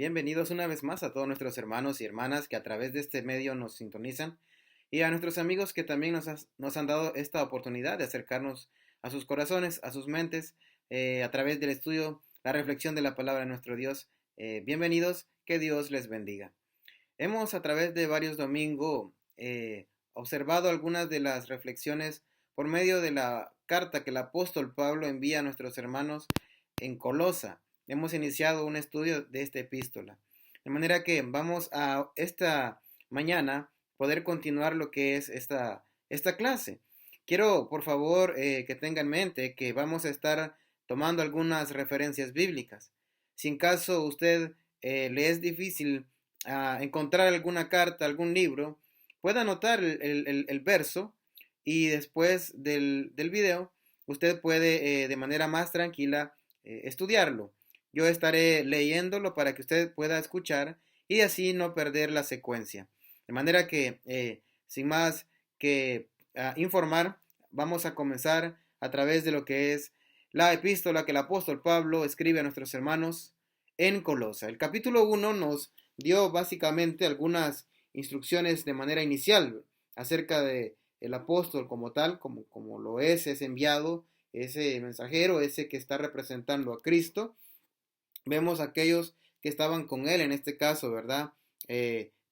Bienvenidos una vez más a todos nuestros hermanos y hermanas que a través de este medio nos sintonizan y a nuestros amigos que también nos han dado esta oportunidad de acercarnos a sus corazones, a sus mentes, a través del estudio, la reflexión de la palabra de nuestro Dios. Bienvenidos, que Dios les bendiga. Hemos a través de varios domingos observado algunas de las reflexiones por medio de la carta que el apóstol Pablo envía a nuestros hermanos en Colosa. Hemos iniciado un estudio de esta epístola. De manera que vamos a esta mañana poder continuar lo que es esta clase. Quiero, por favor, que tenga en mente que vamos a estar tomando algunas referencias bíblicas. Si en caso usted le es difícil encontrar alguna carta, algún libro, puede anotar el verso y después del video usted puede de manera más tranquila estudiarlo. Yo estaré leyéndolo para que usted pueda escuchar y así no perder la secuencia. De manera que, sin más que informar, vamos a comenzar a través de lo que es la epístola que el apóstol Pablo escribe a nuestros hermanos en Colosa. El capítulo 1 nos dio básicamente algunas instrucciones de manera inicial acerca de el apóstol como tal, como lo es enviado, ese mensajero, ese que está representando a Cristo. Vemos aquellos que estaban con él, en este caso, ¿verdad?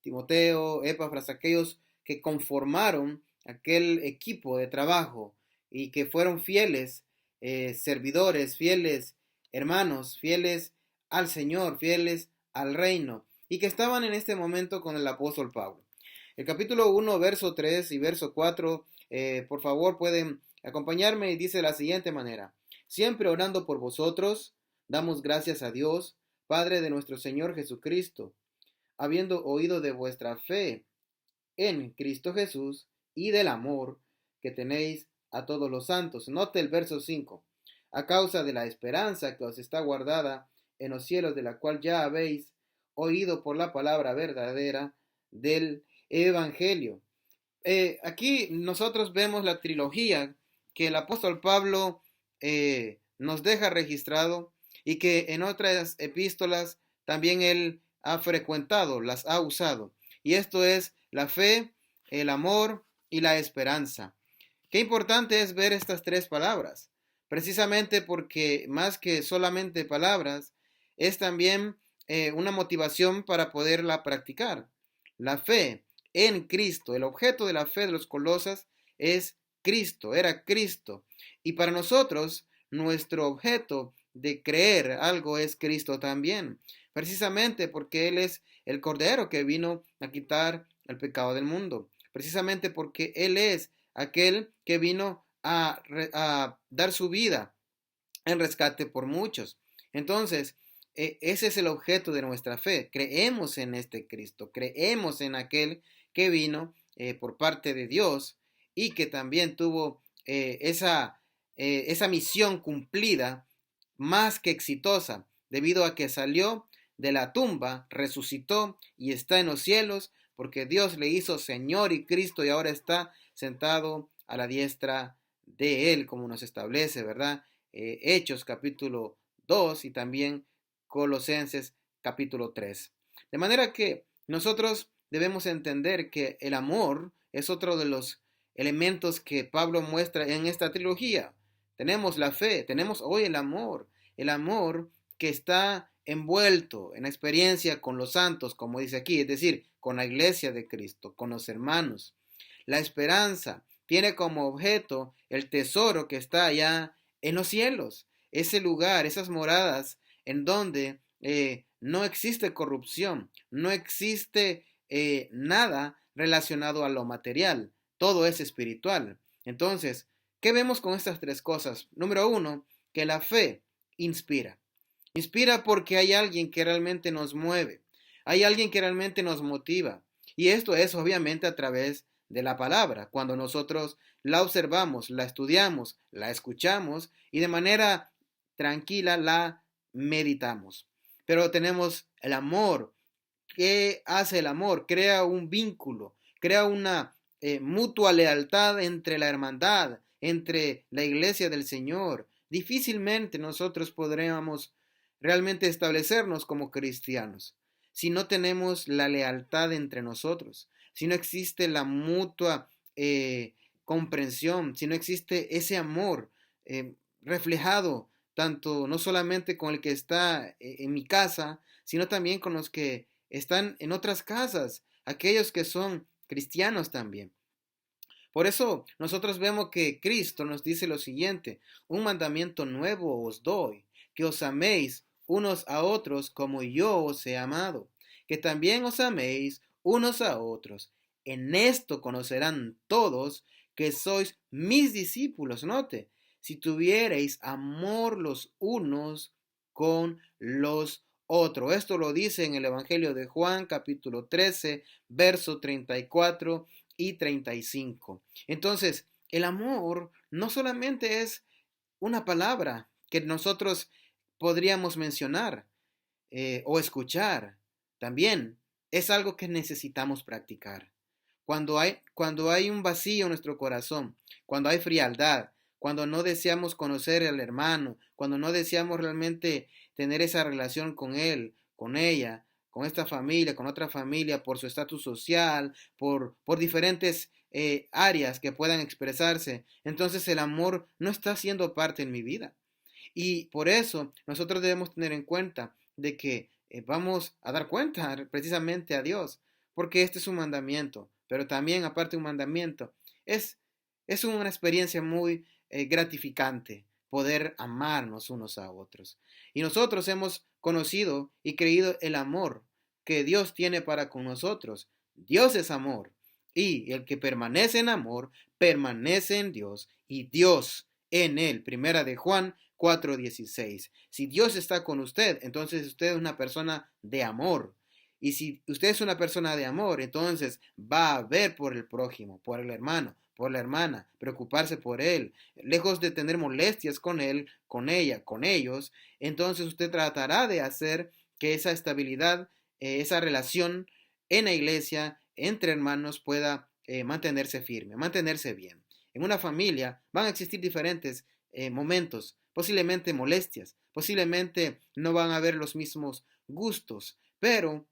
Timoteo, Epafras, aquellos que conformaron aquel equipo de trabajo y que fueron fieles servidores, fieles hermanos, fieles al Señor, fieles al reino, y que estaban en este momento con el apóstol Pablo. El capítulo 1, verso 3 y verso 4, por favor pueden acompañarme y dice de la siguiente manera: siempre orando por vosotros, damos gracias a Dios, Padre de nuestro Señor Jesucristo, habiendo oído de vuestra fe en Cristo Jesús y del amor que tenéis a todos los santos. Note el verso 5. A causa de la esperanza que os está guardada en los cielos, de la cual ya habéis oído por la palabra verdadera del Evangelio. Aquí nosotros vemos la trilogía que el apóstol Pablo nos deja registrado y que en otras epístolas también él ha frecuentado, las ha usado. Y esto es la fe, el amor y la esperanza. Qué importante es ver estas tres palabras, precisamente porque más que solamente palabras, es también una motivación para poderla practicar. La fe en Cristo, el objeto de la fe de los Colosas es Cristo, era Cristo. Y para nosotros, nuestro objeto de creer algo es Cristo también, precisamente porque Él es el Cordero que vino a quitar el pecado del mundo, precisamente porque Él es aquel que vino a dar su vida en rescate por muchos. Entonces, ese es el objeto de nuestra fe. Creemos en este Cristo, creemos en aquel que vino por parte de Dios y que también tuvo esa misión cumplida más que exitosa, debido a que salió de la tumba, resucitó y está en los cielos, porque Dios le hizo Señor y Cristo y ahora está sentado a la diestra de Él, como nos establece, ¿verdad? Hechos capítulo 2 y también Colosenses capítulo 3. De manera que nosotros debemos entender que el amor es otro de los elementos que Pablo muestra en esta trilogía. Tenemos la fe, tenemos hoy el amor que está envuelto en la experiencia con los santos, como dice aquí, es decir, con la iglesia de Cristo, con los hermanos. La esperanza tiene como objeto el tesoro que está allá en los cielos, ese lugar, esas moradas en donde no existe corrupción, no existe nada relacionado a lo material, todo es espiritual. Entonces, ¿qué vemos con estas tres cosas? Número uno, que la fe inspira. Inspira porque hay alguien que realmente nos mueve, hay alguien que realmente nos motiva. Y esto es obviamente a través de la palabra, cuando nosotros la observamos, la estudiamos, la escuchamos y de manera tranquila la meditamos. Pero tenemos el amor. ¿Qué hace el amor? Crea un vínculo, crea una mutua lealtad entre la hermandad, entre la iglesia del Señor. Difícilmente nosotros podríamos realmente establecernos como cristianos si no tenemos la lealtad entre nosotros, si no existe la mutua comprensión, si no existe ese amor reflejado tanto no solamente con el que está en mi casa, sino también con los que están en otras casas, aquellos que son cristianos también. Por eso nosotros vemos que Cristo nos dice lo siguiente: un mandamiento nuevo os doy, que os améis unos a otros como yo os he amado, que también os améis unos a otros. En esto conocerán todos que sois mis discípulos. Note, si tuviereis amor los unos con los otros. Esto lo dice en el Evangelio de Juan, capítulo 13, verso 34 y 35. Entonces, el amor no solamente es una palabra que nosotros podríamos mencionar o escuchar, también es algo que necesitamos practicar. Cuando hay un vacío en nuestro corazón, cuando hay frialdad, cuando no deseamos conocer al hermano, cuando no deseamos realmente tener esa relación con él, con ella, con esta familia, con otra familia, por su estatus social, por diferentes áreas que puedan expresarse, entonces el amor no está siendo parte en mi vida. Y por eso nosotros debemos tener en cuenta de que vamos a dar cuenta precisamente a Dios, porque este es un mandamiento, pero también aparte de un mandamiento, es, es una experiencia muy gratificante poder amarnos unos a otros. Y nosotros hemos conocido y creído el amor que Dios tiene para con nosotros. Dios es amor, y el que permanece en amor permanece en Dios y Dios en él. Primera de Juan 4:16. Si Dios está con usted, entonces usted es una persona de amor. Y si usted es una persona de amor, entonces va a ver por el prójimo, por el hermano, por la hermana, preocuparse por él, lejos de tener molestias con él, con ella, con ellos. Entonces usted tratará de hacer que esa estabilidad, esa relación en la iglesia, entre hermanos, pueda mantenerse firme, mantenerse bien. En una familia van a existir diferentes momentos, posiblemente molestias, posiblemente no van a haber los mismos gustos, pero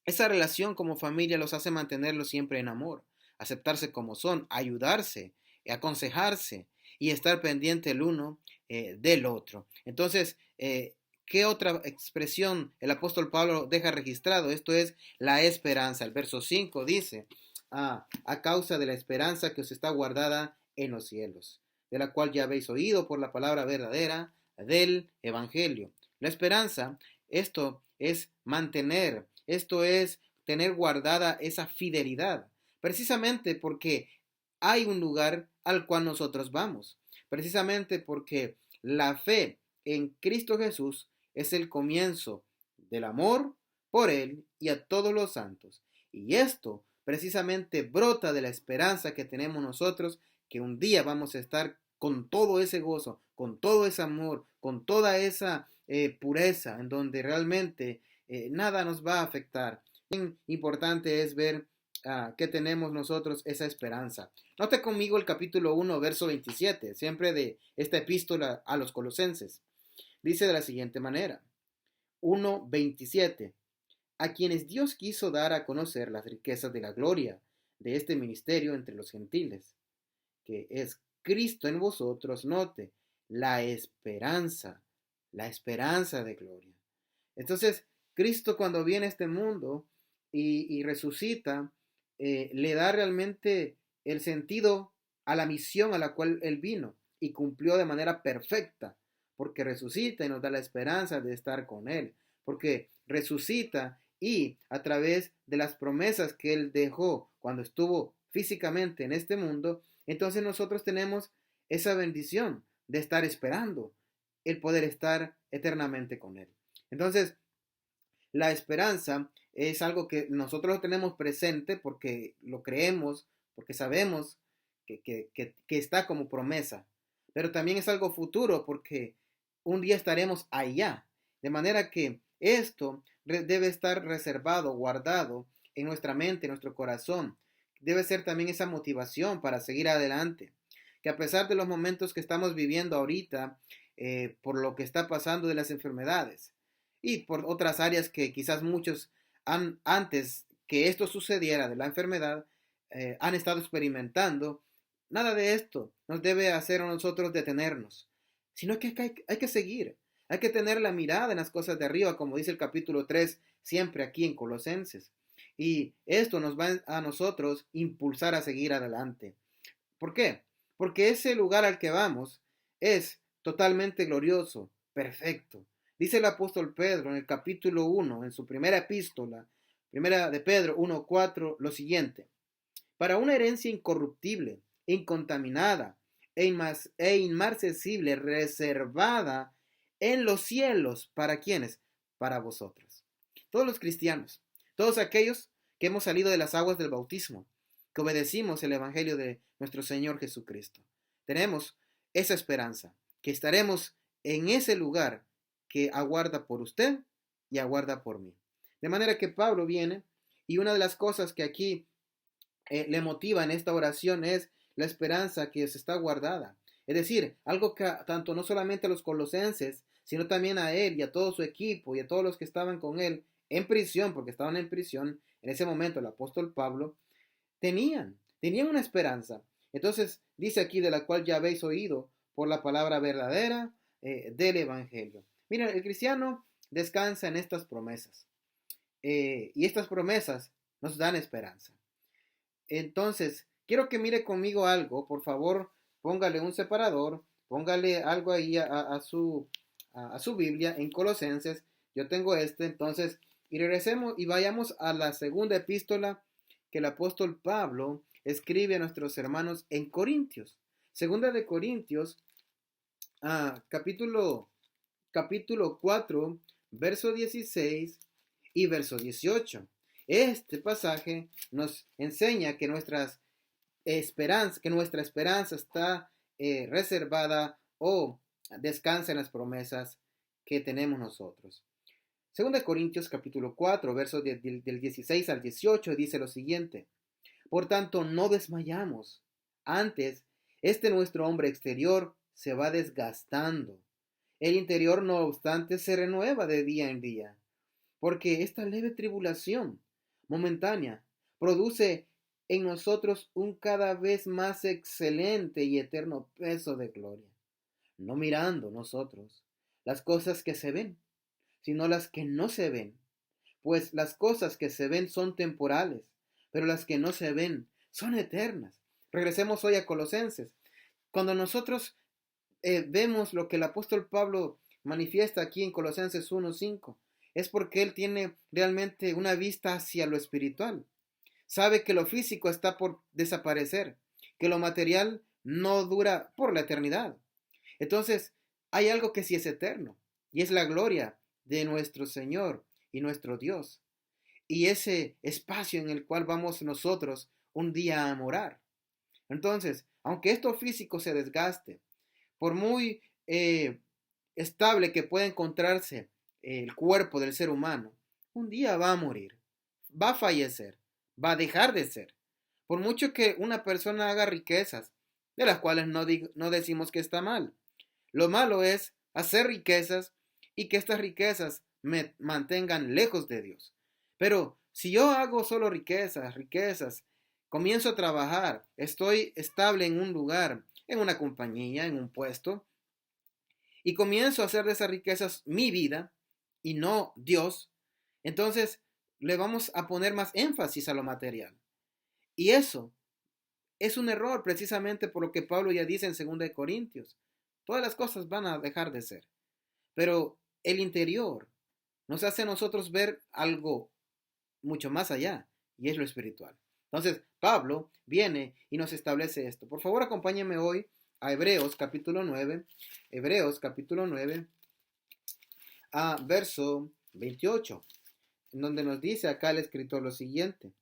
esa relación como familia los hace mantenerlos siempre en amor, aceptarse como son, ayudarse, aconsejarse y estar pendiente el uno del otro. Entonces, ¿qué otra expresión el apóstol Pablo deja registrado? Esto es la esperanza. El verso 5 dice, a causa de la esperanza que os está guardada en los cielos, de la cual ya habéis oído por la palabra verdadera del Evangelio. La esperanza, esto es mantener, esto es tener guardada esa fidelidad, precisamente porque hay un lugar al cual nosotros vamos, precisamente porque la fe en Cristo Jesús es el comienzo del amor por Él y a todos los santos. Y esto precisamente brota de la esperanza que tenemos nosotros, que un día vamos a estar con todo ese gozo, con todo ese amor, con toda esa pureza, en donde realmente nada nos va a afectar. Bien importante es ver que tenemos nosotros esa esperanza. Note conmigo el capítulo 1, verso 27, siempre de esta epístola a los colosenses. Dice de la siguiente manera, 1:27, a quienes Dios quiso dar a conocer las riquezas de la gloria de este ministerio entre los gentiles, que es Cristo en vosotros, note, la esperanza de gloria. Entonces, Cristo cuando viene a este mundo y resucita, le da realmente el sentido a la misión a la cual Él vino y cumplió de manera perfecta, porque resucita y nos da la esperanza de estar con Él, porque resucita y a través de las promesas que Él dejó cuando estuvo físicamente en este mundo, entonces nosotros tenemos esa bendición de estar esperando el poder estar eternamente con Él. Entonces, la esperanza es algo que nosotros lo tenemos presente porque lo creemos, porque sabemos que está como promesa, pero también es algo futuro porque un día estaremos allá. De manera que esto debe estar reservado, guardado en nuestra mente, en nuestro corazón. Debe ser también esa motivación para seguir adelante. Que a pesar de los momentos que estamos viviendo ahorita, por lo que está pasando de las enfermedades, y por otras áreas que quizás muchos antes que esto sucediera de la enfermedad, han estado experimentando. Nada de esto nos debe hacer a nosotros detenernos, sino que hay que seguir. Hay que tener la mirada en las cosas de arriba, como dice el capítulo 3, siempre aquí en Colosenses. Y esto nos va a nosotros impulsar a seguir adelante. ¿Por qué? Porque ese lugar al que vamos es totalmente glorioso, perfecto. Dice el apóstol Pedro en el capítulo 1, en su primera epístola, primera de Pedro 1:4, lo siguiente: para una herencia incorruptible, incontaminada e inmarcesible, reservada en los cielos. ¿Para quiénes? Para vosotros. Todos los cristianos, todos aquellos que hemos salido de las aguas del bautismo, que obedecimos el Evangelio de nuestro Señor Jesucristo. Tenemos esa esperanza, que estaremos en ese lugar que aguarda por usted y aguarda por mí. De manera que Pablo viene, y una de las cosas que aquí le motiva en esta oración es la esperanza que se está guardada. Es decir, algo que tanto no solamente a los colosenses, sino también a él y a todo su equipo y a todos los que estaban con él en prisión, porque estaban en prisión en ese momento, el apóstol Pablo, tenían una esperanza. Entonces dice aquí: de la cual ya habéis oído por la palabra verdadera del Evangelio. Miren, el cristiano descansa en estas promesas, y estas promesas nos dan esperanza. Entonces, quiero que mire conmigo algo, por favor, póngale un separador, póngale algo ahí a su Biblia en Colosenses. Yo tengo entonces, y regresemos y vayamos a la segunda epístola que el apóstol Pablo escribe a nuestros hermanos en Corintios. Segunda de Corintios, capítulo 4, verso 16 y verso 18. Este pasaje nos enseña que nuestra esperanza está reservada o descansa en las promesas que tenemos nosotros. Segunda de Corintios capítulo 4, versos del 16 al 18 dice lo siguiente: por tanto, no desmayamos. Antes, nuestro hombre exterior se va desgastando. El interior, no obstante, se renueva de día en día, porque esta leve tribulación momentánea produce en nosotros un cada vez más excelente y eterno peso de gloria, no mirando nosotros las cosas que se ven, sino las que no se ven, pues las cosas que se ven son temporales, pero las que no se ven son eternas. Regresemos hoy a Colosenses. Cuando nosotros vemos lo que el apóstol Pablo manifiesta aquí en Colosenses 1:5, es porque él tiene realmente una vista hacia lo espiritual. Sabe que lo físico está por desaparecer, que lo material no dura por la eternidad. Entonces, hay algo que sí es eterno, y es la gloria de nuestro Señor y nuestro Dios, y ese espacio en el cual vamos nosotros un día a morar. Entonces, aunque esto físico se desgaste, por muy estable que pueda encontrarse el cuerpo del ser humano, un día va a morir, va a fallecer, va a dejar de ser. Por mucho que una persona haga riquezas, de las cuales no decimos que está mal. Lo malo es hacer riquezas y que estas riquezas me mantengan lejos de Dios. Pero si yo hago solo riquezas, comienzo a trabajar, estoy estable en un lugar, en una compañía, en un puesto, y comienzo a hacer de esas riquezas mi vida y no Dios, entonces le vamos a poner más énfasis a lo material. Y eso es un error, precisamente por lo que Pablo ya dice en 2 Corintios. Todas las cosas van a dejar de ser. Pero el interior nos hace a nosotros ver algo mucho más allá, y es lo espiritual. Entonces, Pablo viene y nos establece esto. Por favor, acompáñenme hoy a Hebreos capítulo 9, a verso 28, en donde nos dice acá el escritor lo siguiente: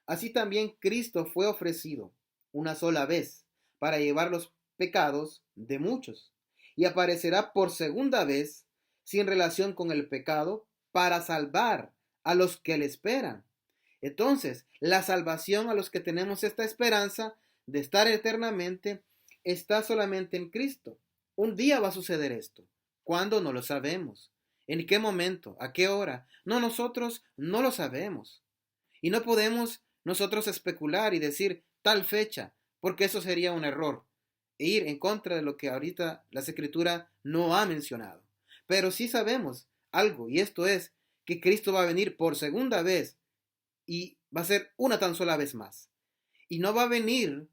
así también Cristo fue ofrecido una sola vez para llevar los pecados de muchos, y aparecerá por segunda vez sin relación con el pecado para salvar a los que le esperan. Entonces, la salvación a los que tenemos esta esperanza de estar eternamente está solamente en Cristo. Un día va a suceder esto. ¿Cuándo? No lo sabemos. ¿En qué momento? ¿A qué hora? No, nosotros no lo sabemos. Y no podemos nosotros especular y decir tal fecha, porque eso sería un error e ir en contra de lo que ahorita la Escritura no ha mencionado. Pero sí sabemos algo, y esto es que Cristo va a venir por segunda vez y va a ser una tan sola vez más. Y no va a venir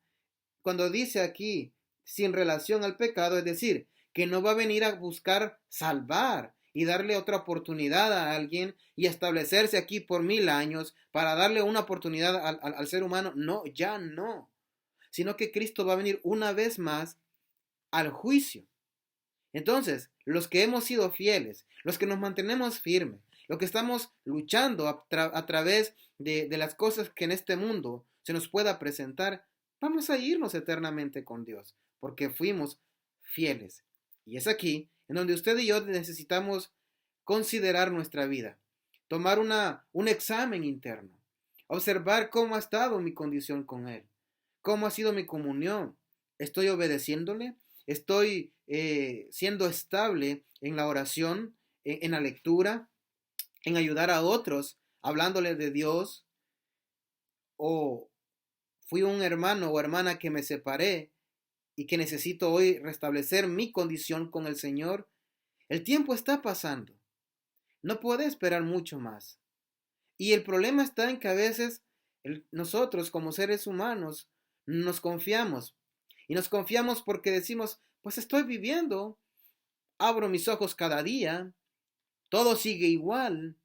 cuando dice aquí sin relación al pecado, es decir, que no va a venir a buscar salvar y darle otra oportunidad a alguien y establecerse aquí por 1000 años para darle una oportunidad al ser humano. No, ya no. Sino que Cristo va a venir una vez más al juicio. Entonces, los que hemos sido fieles, los que nos mantenemos firmes, los que estamos luchando a través de las cosas que en este mundo se nos pueda presentar, vamos a irnos eternamente con Dios, porque fuimos fieles. Y es aquí en donde usted y yo necesitamos considerar nuestra vida, tomar un examen interno, observar cómo ha estado mi condición con Él, cómo ha sido mi comunión, ¿estoy obedeciéndole? ¿Estoy siendo estable en la oración, en la lectura, en ayudar a otros, hablándole de Dios? ¿O fui un hermano o hermana que me separé y que necesito hoy restablecer mi condición con el Señor? El tiempo está pasando. No puede esperar mucho más. Y el problema está en que a veces nosotros como seres humanos nos confiamos. Y nos confiamos porque decimos, pues estoy viviendo, abro mis ojos cada día, todo sigue igual,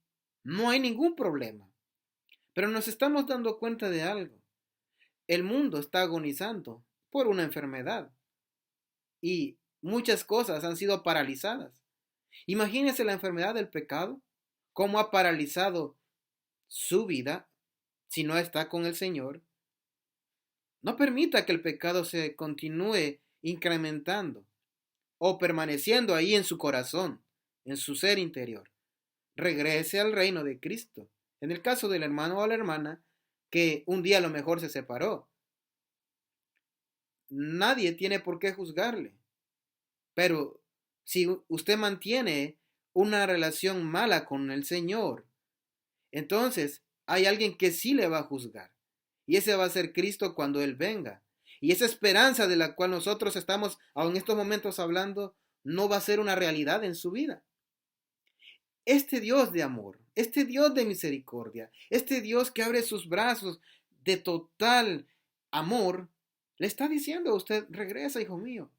no hay ningún problema. Pero nos estamos dando cuenta de algo. El mundo está agonizando por una enfermedad y muchas cosas han sido paralizadas. Imagínese la enfermedad del pecado, cómo ha paralizado su vida si no está con el Señor. No permita que el pecado se continúe incrementando o permaneciendo ahí en su corazón, en su ser interior. Regrese al reino de Cristo. En el caso del hermano o la hermana que un día a lo mejor se separó, nadie tiene por qué juzgarle. Pero si usted mantiene una relación mala con el Señor, entonces hay alguien que sí le va a juzgar. Y ese va a ser Cristo cuando Él venga. Y esa esperanza de la cual nosotros estamos en estos momentos hablando no va a ser una realidad en su vida. Este Dios de amor, este Dios de misericordia, este Dios que abre sus brazos de total amor, le está diciendo a usted, regresa, hijo mío.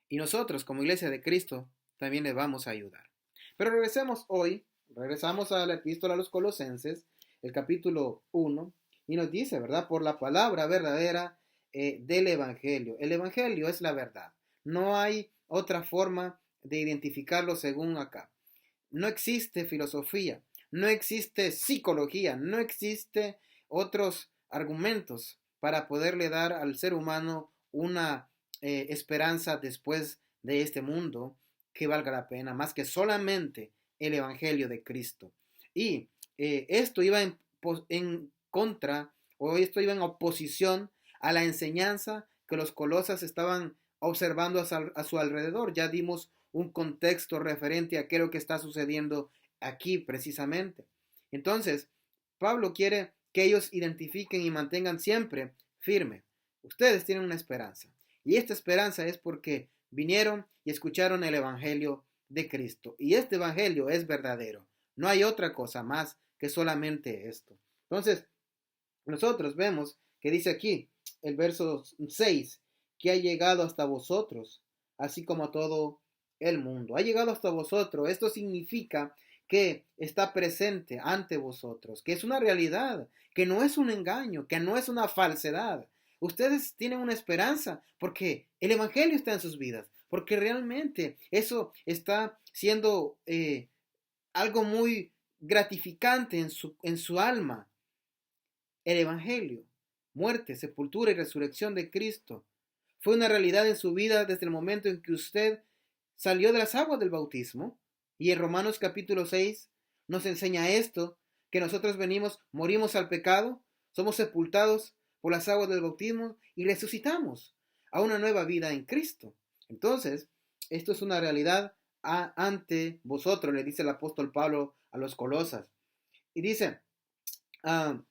Y nosotros, como iglesia de Cristo, también le vamos a ayudar. Pero regresamos a la epístola a los Colosenses, el capítulo 1, y nos dice, ¿verdad? Por la palabra verdadera del Evangelio. El Evangelio es la verdad. No hay otra forma de identificarlo según acá. No existe filosofía, no existe psicología, no existe otros argumentos para poderle dar al ser humano una esperanza después de este mundo que valga la pena, más que solamente el Evangelio de Cristo. Y esto iba en contra, o esto iba en oposición a la enseñanza que los colosas estaban observando a su alrededor. Ya dimos un contexto referente a qué es lo que está sucediendo aquí precisamente. Entonces, Pablo quiere que ellos identifiquen y mantengan siempre firme. Ustedes tienen una esperanza. Y esta esperanza es porque vinieron y escucharon el Evangelio de Cristo. Y este Evangelio es verdadero. No hay otra cosa más que solamente esto. Entonces, nosotros vemos que dice aquí, el verso 6, que ha llegado hasta vosotros, así como a todo el mundo. Ha llegado hasta vosotros. Esto significa que está presente ante vosotros, que es una realidad, que no es un engaño, que no es una falsedad. Ustedes tienen una esperanza porque el Evangelio está en sus vidas, porque realmente eso está siendo algo muy gratificante en su alma. El Evangelio, muerte, sepultura y resurrección de Cristo, fue una realidad en su vida desde el momento en que usted salió de las aguas del bautismo. Y en Romanos capítulo 6 nos enseña esto, que nosotros morimos al pecado, somos sepultados por las aguas del bautismo y resucitamos a una nueva vida en Cristo. Entonces, esto es una realidad ante vosotros, le dice el apóstol Pablo a los colosas. Y dice, ah,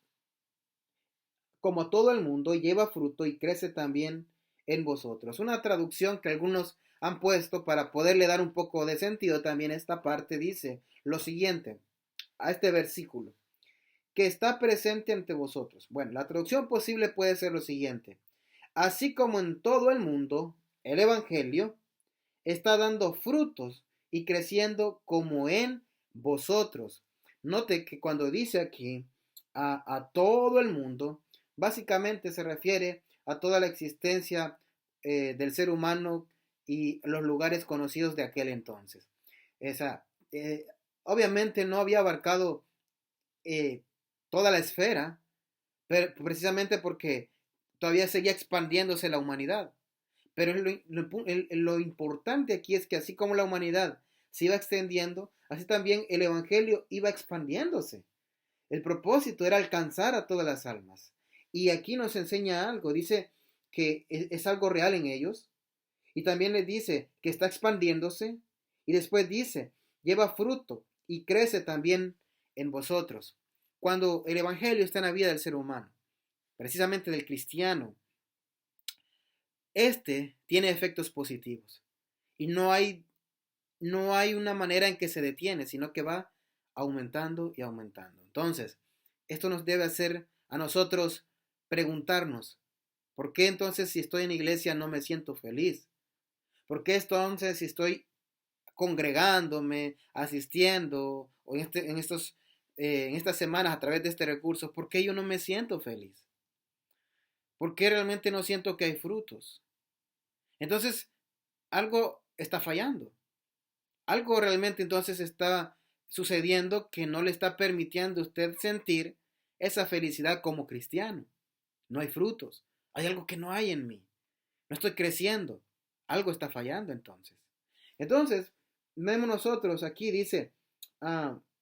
como todo el mundo, lleva fruto y crece también en vosotros. Una traducción que algunos han puesto para poderle dar un poco de sentido también esta parte dice lo siguiente a este versículo, que está presente ante vosotros. Bueno, la traducción posible puede ser lo siguiente: así como en todo el mundo, el Evangelio está dando frutos y creciendo como en vosotros. Note que cuando dice aquí a todo el mundo, básicamente se refiere a toda la existencia del ser humano y los lugares conocidos de aquel entonces. Esa, obviamente no había abarcado eh, toda la esfera, pero precisamente porque todavía seguía expandiéndose la humanidad. Pero lo importante aquí es que así como la humanidad se iba extendiendo, así también el Evangelio iba expandiéndose. El propósito era alcanzar a todas las almas. Y aquí nos enseña algo, dice que es algo real en ellos, y también les dice que está expandiéndose, y después dice, lleva fruto y crece también en vosotros. Cuando el Evangelio está en la vida del ser humano, precisamente del cristiano, este tiene efectos positivos. Y no hay una manera en que se detiene, sino que va aumentando y aumentando. Entonces, esto nos debe hacer a nosotros preguntarnos, ¿por qué entonces si estoy en iglesia no me siento feliz? ¿Por qué entonces si estoy congregándome, asistiendo, o en estas semanas a través de este recurso, por qué yo no me siento feliz? ¿Por qué realmente no siento que hay frutos? Entonces, algo está fallando. Algo realmente entonces está sucediendo que no le está permitiendo a usted sentir esa felicidad como cristiano. No hay frutos. Hay algo que no hay en mí. No estoy creciendo. Algo está fallando entonces. Entonces, vemos nosotros aquí, dice,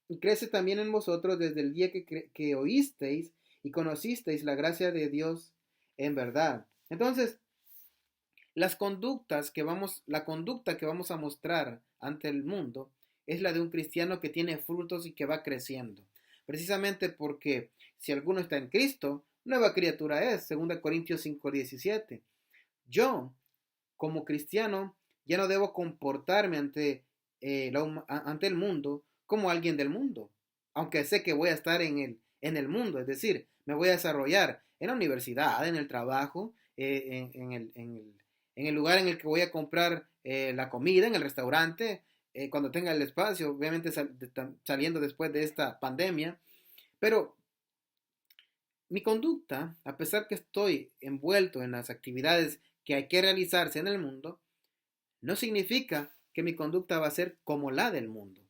y crece también en vosotros desde el día que oísteis y conocisteis la gracia de Dios en verdad. Entonces, la conducta que vamos a mostrar ante el mundo es la de un cristiano que tiene frutos y que va creciendo. Precisamente porque si alguno está en Cristo, nueva criatura es, 2 Corintios 5:17. Yo, como cristiano, ya no debo comportarme ante el mundo como alguien del mundo, aunque sé que voy a estar en el mundo, es decir, me voy a desarrollar en la universidad, en el trabajo, en el lugar en el que voy a comprar la comida, en el restaurante, cuando tenga el espacio, obviamente saliendo después de esta pandemia, pero mi conducta, a pesar que estoy envuelto en las actividades que hay que realizarse en el mundo, no significa que mi conducta va a ser como la del mundo.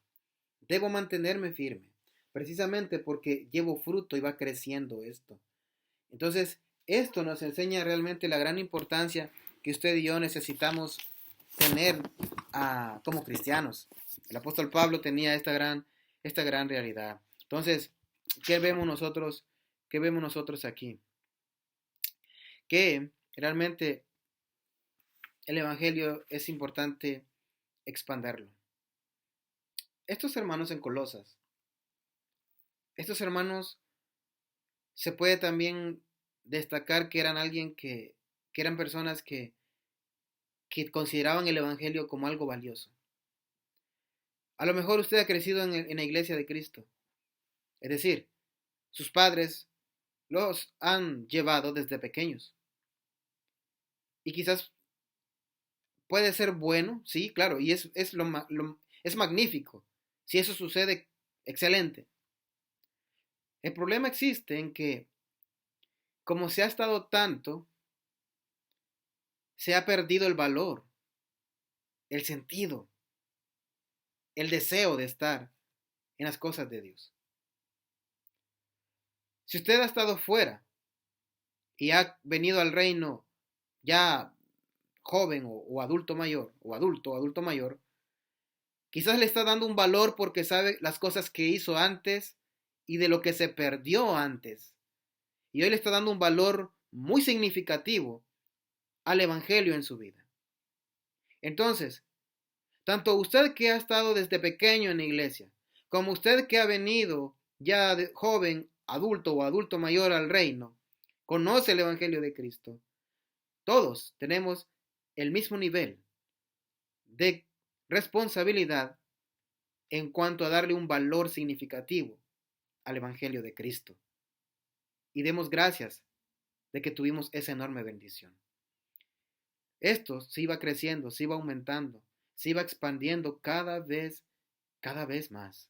Debo mantenerme firme, precisamente porque llevo fruto y va creciendo esto. Entonces, esto nos enseña realmente la gran importancia que usted y yo necesitamos tener como cristianos. El apóstol Pablo tenía esta gran realidad. Entonces, ¿qué vemos nosotros? ¿Qué vemos nosotros aquí? Que realmente el Evangelio es importante expanderlo. Estos hermanos en Colosas, estos hermanos se puede también destacar que eran que eran personas que consideraban el Evangelio como algo valioso. A lo mejor usted ha crecido en la iglesia de Cristo, es decir, sus padres los han llevado desde pequeños. Y quizás puede ser bueno, sí, claro, y es magnífico. Si eso sucede, excelente. El problema existe en que, como se ha estado tanto, se ha perdido el valor, el sentido, el deseo de estar en las cosas de Dios. Si usted ha estado fuera y ha venido al reino ya joven o adulto mayor, o adulto mayor, quizás le está dando un valor porque sabe las cosas que hizo antes y de lo que se perdió antes. Y hoy le está dando un valor muy significativo al Evangelio en su vida. Entonces, Tanto usted que ha estado desde pequeño en la iglesia, como usted que ha venido ya de joven, adulto o adulto mayor al reino, conoce el Evangelio de Cristo. Todos tenemos el mismo nivel de responsabilidad en cuanto a darle un valor significativo al Evangelio de Cristo. Y demos gracias de que tuvimos esa enorme bendición. Esto se iba creciendo, se iba aumentando, se iba expandiendo cada vez más.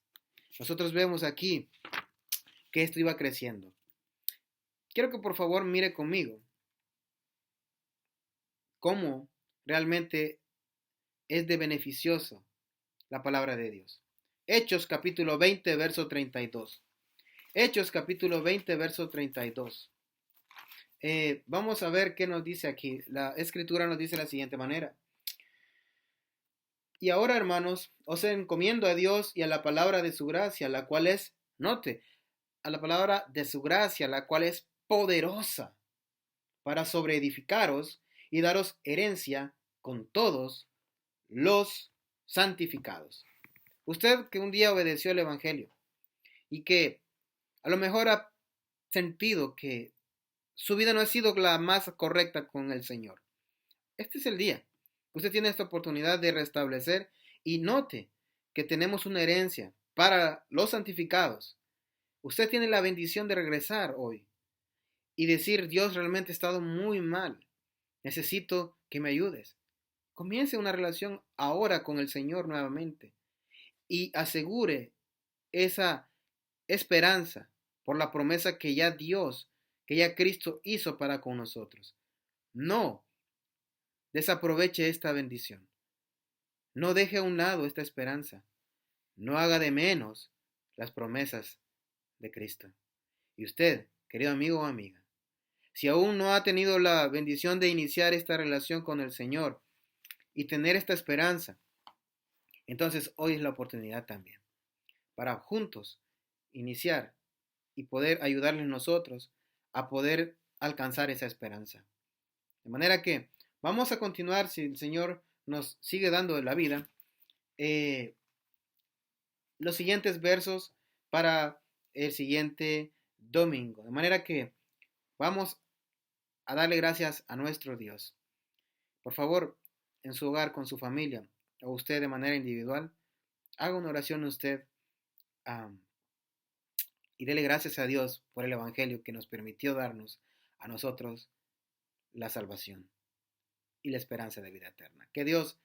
Nosotros vemos aquí que esto iba creciendo. Quiero que por favor mire conmigo cómo realmente es de beneficioso la palabra de Dios. Hechos capítulo 20, verso 32. Hechos capítulo 20, verso 32. Vamos a ver qué nos dice aquí. La escritura nos dice de la siguiente manera. Y ahora, hermanos, os encomiendo a Dios y a la palabra de su gracia, la cual es, note, a la palabra de su gracia, la cual es poderosa para sobreedificaros y daros herencia con todos los santificados. Usted que un día obedeció el Evangelio y que a lo mejor ha sentido que su vida no ha sido la más correcta con el Señor. Este es el día. Usted tiene esta oportunidad de restablecer y note que tenemos una herencia para los santificados. Usted tiene la bendición de regresar hoy y decir, Dios, realmente he estado muy mal. Necesito que me ayudes. Comience una relación ahora con el Señor nuevamente y asegure esa esperanza por la promesa que ya Dios, que ya Cristo hizo para con nosotros. No desaproveche esta bendición. No deje a un lado esta esperanza. No haga de menos las promesas de Cristo. Y usted, querido amigo o amiga, si aún no ha tenido la bendición de iniciar esta relación con el Señor y tener esta esperanza, entonces hoy es la oportunidad también para juntos iniciar y poder ayudarles nosotros a poder alcanzar esa esperanza. De manera que vamos a continuar, si el Señor nos sigue dando la vida, los siguientes versos para el siguiente domingo. De manera que vamos a darle gracias a nuestro Dios. Por favor, en su hogar, con su familia, o usted de manera individual, haga una oración usted y dele gracias a Dios por el Evangelio que nos permitió darnos a nosotros la salvación y la esperanza de vida eterna. Que Dios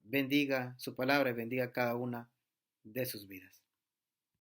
bendiga su palabra y bendiga cada una de sus vidas.